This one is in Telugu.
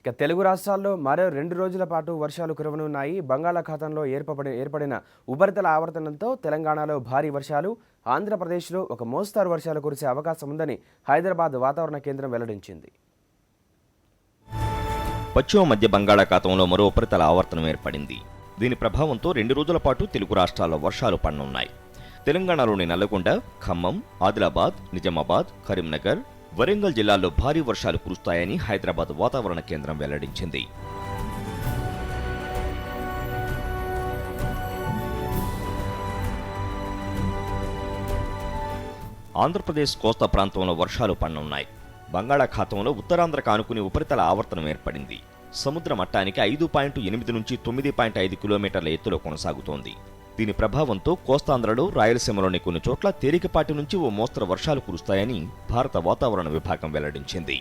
ఇక తెలుగు రాష్ట్రాల్లో మరో 2 రోజుల పాటు వర్షాలు కురవనున్నాయి. బంగాళాఖాతంలో ఏర్పడిన ఉపరితల ఆవర్తనంతో తెలంగాణలో భారీ వర్షాలు, ఆంధ్రప్రదేశ్లో ఒక మోస్తరు వర్షాలు కురిసే అవకాశం ఉందని హైదరాబాద్ వాతావరణ కేంద్రం వెల్లడించింది. పశ్చిమ మధ్య బంగాళాఖాతంలో మరో ఉపరితల ఆవర్తనం ఏర్పడింది. దీని ప్రభావంతో 2 రోజుల పాటు తెలుగు రాష్ట్రాల్లో వర్షాలు పడనున్నాయి. తెలంగాణలోని నల్లగొండ, ఖమ్మం, ఆదిలాబాద్, నిజామాబాద్, కరీంనగర్, వరంగల్ జిల్లాల్లో భారీ వర్షాలు కురుస్తాయని హైదరాబాద్ వాతావరణ కేంద్రం వెల్లడించింది. ఆంధ్రప్రదేశ్ కోస్తా ప్రాంతంలో వర్షాలు పడనున్నాయి. బంగాళాఖాతంలో ఉత్తరాంధ్రకు ఆనుకుని ఉపరితల ఆవర్తనం ఏర్పడింది. సముద్ర మట్టానికి 5.8 నుంచి 9.5 కిలోమీటర్ల ఎత్తులో కొనసాగుతోంది. దీని ప్రభావంతో కోస్తాంధ్రలో, రాయలసీమలోని కొన్ని చోట్ల తేలికపాటి నుంచి ఓ మోస్తరు వర్షాలు కురుస్తాయని భారత వాతావరణ విభాగం వెల్లడించింది.